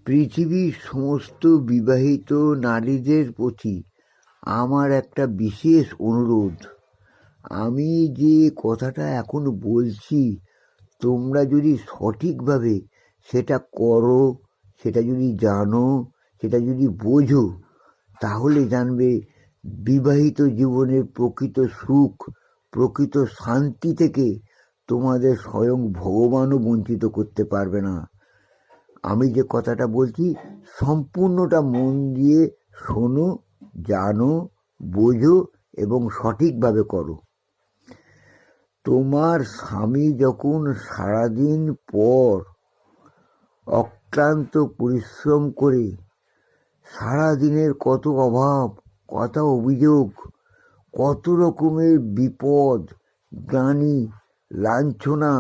পৃথিবীর সমস্ত বিবাহিত নারীদের প্রতি আমার একটা বিশেষ অনুরোধ। আমি যে কথাটা এখন বলছি, তোমরা যদি সঠিকভাবে সেটা করো, সেটা যদি জানো, সেটা যদি বোঝো, তাহলে জানবে বিবাহিত জীবনের প্রকৃত সুখ, প্রকৃত শান্তি থেকে তোমাদের স্বয়ং ভগবানও বঞ্চিত করতে পারবে না। আমি যে কথাটা বলছি সম্পূর্ণটা মন দিয়ে শোনো, জানো, বোঝো এবং সঠিকভাবে করো। তোমার স্বামী যখন সারাদিন পর অক্লান্ত পরিশ্রম করে সারাদিনের কত অভাব, কত অভিযোগ, কত রকমের বিপদ, গ্লানি, লাঞ্ছনা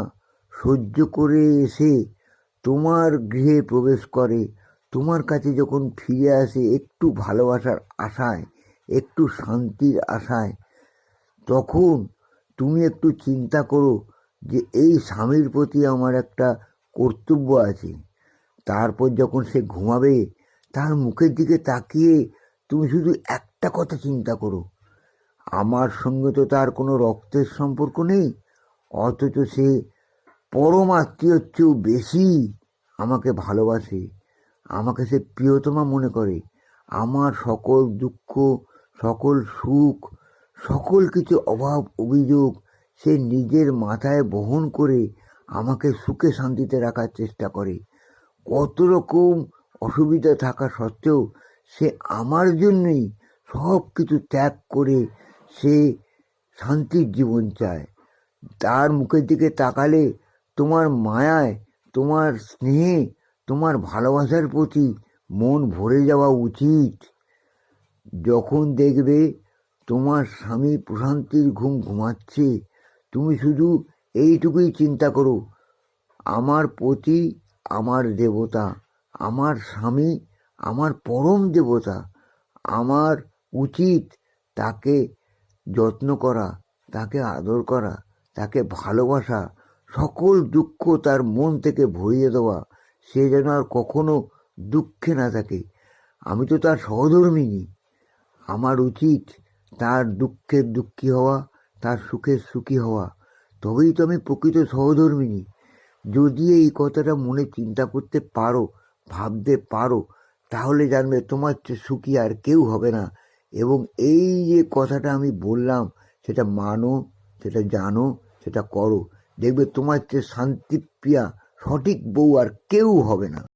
সহ্য করে এসে তোমার গৃহে প্রবেশ করে, তোমার কাছে যখন ফিরে আসে একটু ভালোবাসার আশায়, একটু শান্তির আশায়, তখন তুমি একটু চিন্তা করো যে এই স্বামীর প্রতি আমার একটা কর্তব্য আছে। তারপর যখন সে ঘুমাবে, তার মুখের দিকে তাকিয়ে তুমি শুধু একটা কথা চিন্তা করো, আমার সঙ্গে তো তার কোনো রক্তের সম্পর্ক নেই, অথচ সে পরম আত্মীয়র চেয়েও বেশি আমাকে ভালোবাসে, আমাকে সে প্রিয়তমা মনে করে। আমার সকল দুঃখ, সকল সুখ, সকল কিছু অভাব অভিযোগ সে নিজের মাথায় বহন করে আমাকে সুখে শান্তিতে রাখার চেষ্টা করে। কত রকম অসুবিধা থাকা সত্ত্বেও সে আমার জন্যই সব কিছু ত্যাগ করে সে শান্তির জীবন চায়। তার মুখের দিকে তাকালে তোমার মায়ায়, তোমার স্নেহে, তোমার ভালোবাসার প্রতি মন ভরে যাওয়া উচিত। যখন দেখবে তোমার স্বামী প্রশান্তির ঘুম ঘুমাচ্ছে, তুমি শুধু এইটুকুই চিন্তা করো, আমার পতি আমার দেবতা, আমার স্বামী আমার পরম দেবতা, আমার উচিত তাকে যত্ন করা, তাকে আদর করা, তাকে ভালোবাসা, সকল দুঃখ তার মন থেকে ভরিয়ে দেওয়া, সে যেন আর কখনো দুঃখে না থাকে। আমি তো তার সহধর্মিণী, আমার উচিত তার দুঃখের দুঃখী হওয়া, তার সুখের সুখী হওয়া, তবেই তো আমি প্রকৃত সহধর্মিণী। যদি এই কথাটা মনে চিন্তা করতে পারো, ভাবতে পারো, তাহলে জানবে তোমার চেয়ে সুখী আর কেউ হবে না। এবং এই যে কথাটা আমি বললাম, সেটা মানো, সেটা জানো, সেটা করো, দেখবে তোমার চেয়ে শান্তিপ্রিয়া সঠিক বউ আর কেউ হবে না।